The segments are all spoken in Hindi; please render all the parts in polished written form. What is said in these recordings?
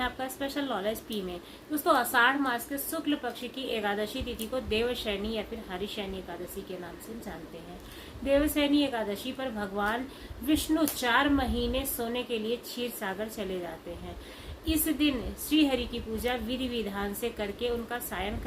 आपका स्पेशल नॉलेज पी में। दोस्तों, आषाढ़ मास के शुक्ल पक्ष की एकादशी तिथि को देवशयनी या फिर हरिशयनी एकादशी के नाम से जानते हैं। देवशयनी एकादशी पर भगवान विष्णु 4 महीने सोने के लिए क्षीर सागर चले जाते हैं। इस दिन श्री हरि की पूजा विधि विधान से करके उनका सायन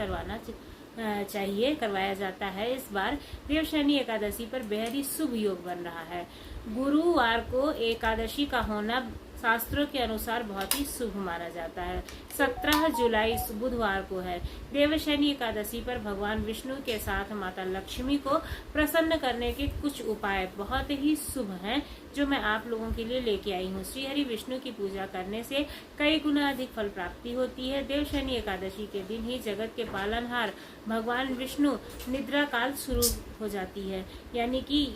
करवाया जाता है। इस बार देवशयनी एकादशी पर बेहद ही शुभ योग बन रहा है। गुरुवार को एकादशी का होना शास्त्रों के अनुसार बहुत ही शुभ माना जाता है। 17 जुलाई बुधवार को है। देवशयनी एकादशी पर भगवान विष्णु के साथ माता लक्ष्मी को प्रसन्न करने के कुछ उपाय बहुत ही शुभ हैं, जो मैं आप लोगों के लिए लेके आई हूँ। श्री हरि विष्णु की पूजा करने से कई गुना अधिक फल प्राप्ति होती है। देवशयनी एकादशी के दिन ही जगत के पालनहार भगवान विष्णु निद्रा काल शुरू हो जाती है, यानी कि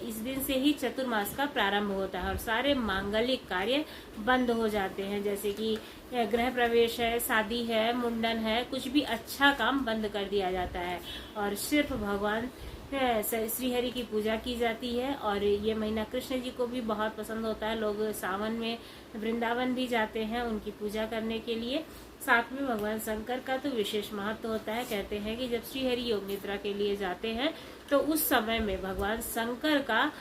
इस दिन से ही चतुर्मास का प्रारंभ होता है और सारे मांगलिक कार्य बंद हो जाते हैं, जैसे कि गृह प्रवेश है, शादी है, मुंडन है, कुछ भी अच्छा काम बंद कर दिया जाता है और सिर्फ भगवान श्री हरि की पूजा की जाती है। और ये महीना कृष्ण जी को भी बहुत पसंद होता है। लोग सावन में वृंदावन भी जाते हैं उनकी पूजा करने के लिए। साथ में भगवान शंकर का तो विशेष महत्व होता है। कहते हैं कि जब श्री हरि योग निद्रा के लिए जाते हैं तो उस समय में भगवान शंकर का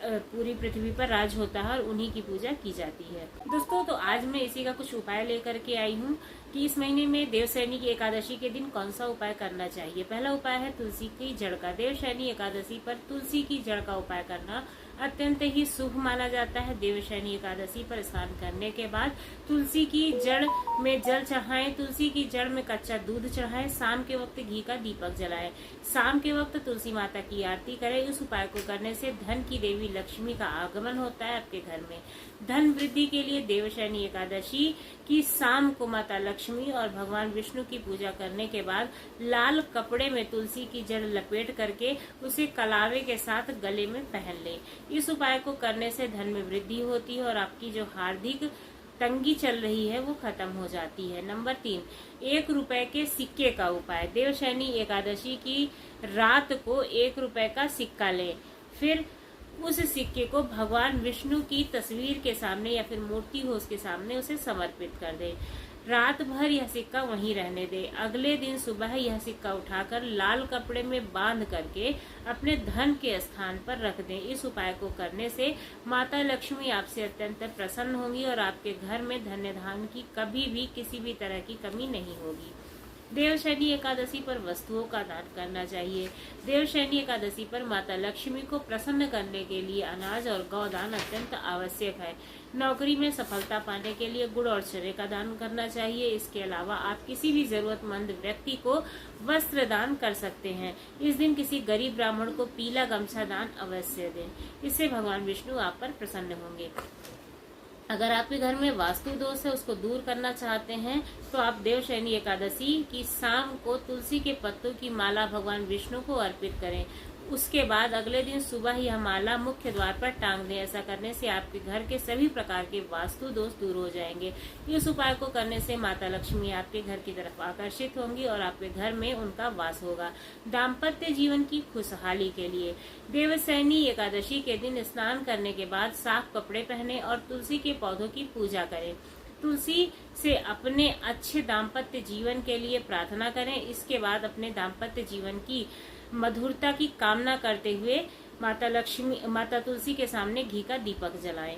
पूरी पृथ्वी पर राज होता है और उन्हीं की पूजा की जाती है। दोस्तों, तो आज मैं इसी का कुछ उपाय लेकर के आई हूँ कि इस महीने में देवशयनी की एकादशी के दिन कौन सा उपाय करना चाहिए। पहला उपाय है तुलसी की जड़ का। देवशयनी एकादशी पर तुलसी की जड़ का उपाय करना अत्यंत ही शुभ माना जाता है। देवशयनी एकादशी पर स्नान करने के बाद तुलसी की जड़ में जल चढ़ाएं, तुलसी की जड़ में कच्चा दूध चढ़ाएं, शाम के वक्त घी का दीपक जलाएं, शाम के वक्त तुलसी माता की आरती करें। इस उपाय को करने से धन की देवी लक्ष्मी का आगमन होता है आपके घर में। धन वृद्धि के लिए देवशयनी एकादशी की शाम को माता लक्ष्मी और भगवान विष्णु की पूजा करने के बाद लाल कपड़े में तुलसी की जड़ लपेट करके उसे कलावे के साथ गले में पहन लें। इस उपाय को करने से धन में वृद्धि होती है और आपकी जो हार्दिक तंगी चल रही है वो खत्म हो जाती है। नंबर 3, 1 रुपए के सिक्के का उपाय। देवशयनी एकादशी की रात को 1 रुपए का सिक्का लें, फिर उस सिक्के को भगवान विष्णु की तस्वीर के सामने या फिर मूर्ति हो उसके सामने उसे समर्पित कर दें। रात भर यह सिक्का वहीं रहने दें। अगले दिन सुबह यह सिक्का उठाकर लाल कपड़े में बांध करके अपने धन के स्थान पर रख दें। इस उपाय को करने से माता लक्ष्मी आपसे अत्यंत प्रसन्न होंगी और आपके घर में धन्य धान की कभी भी किसी भी तरह की कमी नहीं होगी। देवशयनी एकादशी पर वस्तुओं का दान करना चाहिए। देवशयनी एकादशी पर माता लक्ष्मी को प्रसन्न करने के लिए अनाज और गौदान अत्यंत आवश्यक है। नौकरी में सफलता पाने के लिए गुड़ और चने का दान करना चाहिए। इसके अलावा आप किसी भी जरूरतमंद व्यक्ति को वस्त्र दान कर सकते हैं। इस दिन किसी गरीब ब्राह्मण को पीला गमछा दान अवश्य दें, इससे भगवान विष्णु आप पर प्रसन्न होंगे। अगर आपके घर में वास्तु दोष है उसको दूर करना चाहते हैं तो आप देवशयनी एकादशी की शाम को तुलसी के पत्तों की माला भगवान विष्णु को अर्पित करें। उसके बाद अगले दिन सुबह यह माला मुख्य द्वार पर टांग दें। ऐसा करने से आपके घर के सभी प्रकार के वास्तु दोष दूर हो जाएंगे। इस उपाय को करने से माता लक्ष्मी आपके घर की तरफ आकर्षित होंगी और आपके घर में उनका वास होगा। दाम्पत्य जीवन की खुशहाली के लिए देवशयनी एकादशी के दिन स्नान करने के बाद साफ कपड़े पहने और तुलसी के पौधों की पूजा करें। तुलसी से अपने अच्छे दाम्पत्य जीवन के लिए प्रार्थना करें। इसके बाद अपने दाम्पत्य जीवन की मधुरता की कामना करते हुए माता तुलसी के सामने घी का दीपक जलाएं।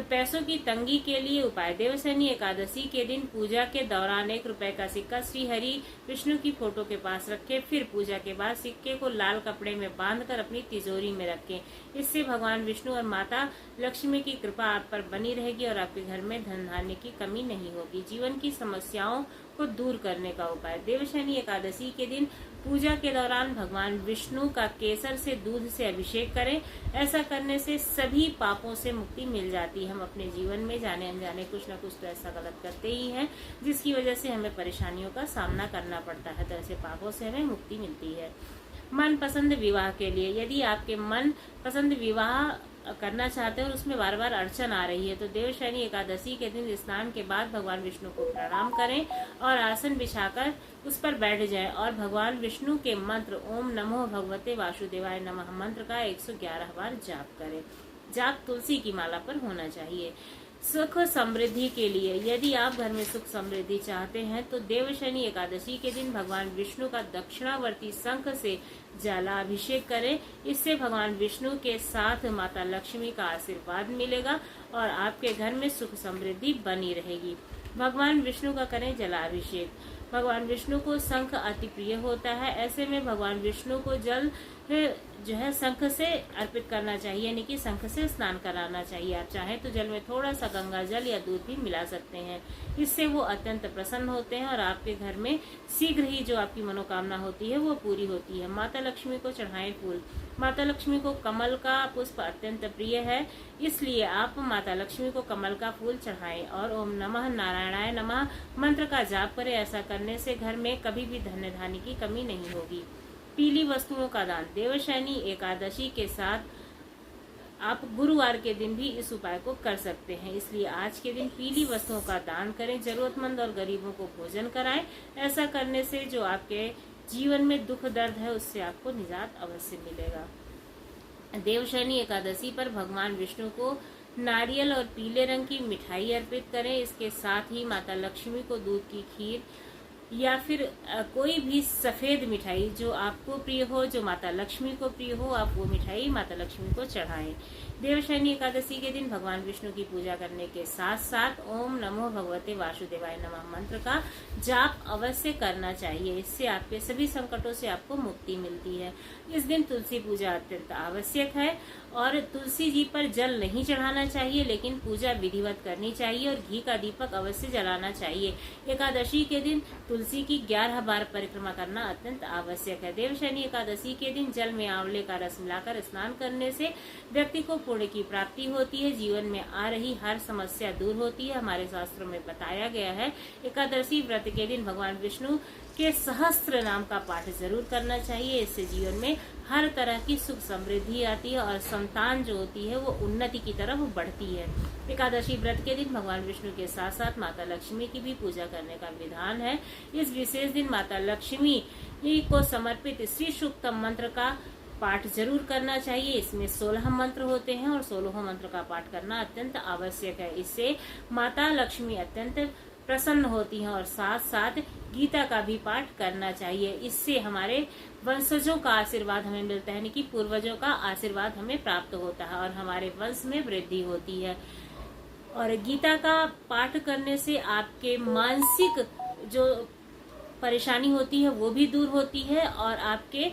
पैसों की तंगी के लिए उपाय। देवशयनी एकादशी के दिन पूजा के दौरान 1 रुपए का सिक्का श्री हरि विष्णु की फोटो के पास रखें। फिर पूजा के बाद सिक्के को लाल कपड़े में बांधकर अपनी तिजोरी में रखें। इससे भगवान विष्णु और माता लक्ष्मी की कृपा आप पर बनी रहेगी और आपके घर में धन धान्य की कमी नहीं होगी। जीवन की समस्याओं को दूर करने का उपाय। देवशयनी एकादशी के दिन पूजा के दौरान भगवान विष्णु का केसर से दूध से अभिषेक करें। ऐसा करने से सभी पापों से मुक्ति मिल जाती है। हम अपने जीवन में जाने अनजाने कुछ न कुछ तो ऐसा गलत करते ही हैं जिसकी वजह से हमें परेशानियों का सामना करना पड़ता है, तो ऐसे पापों से हमें मुक्ति मिलती है। मन पसंद विवाह के लिए, यदि आपके मन पसंद विवाह करना चाहते हैं और उसमें बार बार अड़चन आ रही है तो देवशयनी एकादशी के दिन स्नान के बाद भगवान विष्णु को प्रणाम करें और आसन बिछाकर उस पर बैठ जाएं और भगवान विष्णु के मंत्र ओम नमो भगवते वासुदेवाय नमः मंत्र का 111 बार जाप करें। जाप तुलसी की माला पर होना चाहिए। सुख समृद्धि के लिए, यदि आप घर में सुख समृद्धि चाहते हैं तो देवशनि एकादशी के दिन भगवान विष्णु का दक्षिणावर्ती शंख से जलाभिषेक करें। इससे भगवान विष्णु के साथ माता लक्ष्मी का आशीर्वाद मिलेगा और आपके घर में सुख समृद्धि बनी रहेगी। भगवान विष्णु का करें जलाभिषेक। भगवान विष्णु को शंख अति प्रिय होता है, ऐसे में भगवान विष्णु को जल जो है शंख से अर्पित करना चाहिए, यानी कि शंख से स्नान कराना चाहिए। आप चाहें तो जल में थोड़ा सा गंगा जल या दूध भी मिला सकते हैं। इससे वो अत्यंत प्रसन्न होते हैं और आपके घर में शीघ्र ही जो आपकी मनोकामना होती है वो पूरी होती है। माता लक्ष्मी को चढ़ाएं फूल। माता लक्ष्मी को कमल का पुष्प अत्यंत प्रिय है, इसलिए आप माता लक्ष्मी को कमल का फूल चढ़ाएं और ओम नमः नारायणाय नमः मंत्र का जाप करें। ऐसा करने से घर में कभी भी धन धान्य की कमी नहीं होगी। पीली वस्तुओं का दान। देवशनि एकादशी के साथ आप गुरुवार के दिन भी इस उपाय को कर सकते हैं, इसलिए आज के दिन पीली वस्तुओं का दान करें। जरूरतमंद और गरीबों को भोजन कराएं। ऐसा करने से जो आपके जीवन में दुख दर्द है उससे आपको निजात अवश्य मिलेगा। देवशनि एकादशी पर भगवान विष्णु को नारियल और पीले रंग की मिठाई अर्पित करें। इसके साथ ही माता लक्ष्मी को दूध की खीर या फिर कोई भी सफेद मिठाई जो आपको प्रिय हो, जो माता लक्ष्मी को प्रिय हो, आप वो मिठाई माता लक्ष्मी को चढ़ाएं। देवशनि एकादशी के दिन भगवान विष्णु की पूजा करने के साथ साथ ओम नमो भगवते वासुदेवाय नमः मंत्र का जाप अवश्य करना चाहिए। इससे आपके सभी संकटों से आपको मुक्ति मिलती है। इस दिन तुलसी पूजा अत्यंत आवश्यक है और तुलसी जी पर जल नहीं चढ़ाना चाहिए, लेकिन पूजा विधिवत करनी चाहिए और घी का दीपक अवश्य जलाना चाहिए। एकादशी के दिन तुलसी की 11 बार परिक्रमा करना अत्यंत आवश्यक है। देवशनि एकादशी के दिन जल में आंवले का रस मिलाकर स्नान करने से व्यक्ति को पुण्य की प्राप्ति होती है। जीवन में आ रही हर समस्या दूर होती है। हमारे शास्त्रों में बताया गया है एकादशी व्रत के दिन भगवान विष्णु के सहस्त्र नाम का पाठ जरूर करना चाहिए। इससे जीवन में हर तरह की सुख समृद्धि आती है और संतान जो होती है वो उन्नति की तरफ बढ़ती है। एकादशी व्रत के दिन भगवान विष्णु के साथ साथ माता लक्ष्मी की भी पूजा करने का विधान है। इस विशेष दिन माता लक्ष्मी को समर्पित श्री सूक्तम मंत्र का पाठ जरूर करना चाहिए। इसमें 16 मंत्र होते हैं और 16 मंत्र का पाठ करना अत्यंत आवश्यक है। इससे माता लक्ष्मी अत्यंत प्रसन्न होती हैं और साथ साथ गीता का भी पाठ करना चाहिए। इससे हमारे वंशजों का आशीर्वाद हमें मिलता है, यानी कि पूर्वजों का आशीर्वाद हमें प्राप्त होता है और हमारे वंश में वृद्धि होती है। और गीता का पाठ करने से आपके मानसिक जो परेशानी होती है वो भी दूर होती है और आपके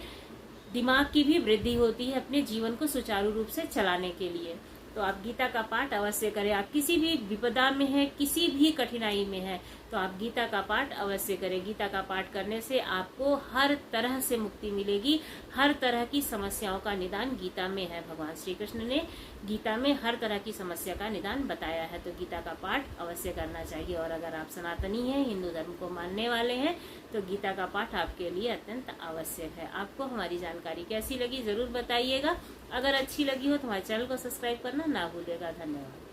दिमाग की भी वृद्धि होती है अपने जीवन को सुचारू रूप से चलाने के लिए। तो आप गीता का पाठ अवश्य करें। आप किसी भी विपदा में हैं, किसी भी कठिनाई में हैं, तो आप गीता का पाठ अवश्य करें। गीता का पाठ करने से आपको हर तरह से मुक्ति मिलेगी। हर तरह की समस्याओं का निदान गीता में है। भगवान श्री कृष्ण ने गीता में हर तरह की समस्या का निदान बताया है, तो गीता का पाठ अवश्य करना चाहिए। और अगर आप सनातनी हैं, हिंदू धर्म को मानने वाले हैं, तो गीता का पाठ आपके लिए अत्यंत आवश्यक है। आपको हमारी जानकारी कैसी लगी जरूर बताइएगा। अगर अच्छी लगी हो तो हमारे चैनल को सब्सक्राइब करना ना भूलिएगा। धन्यवाद।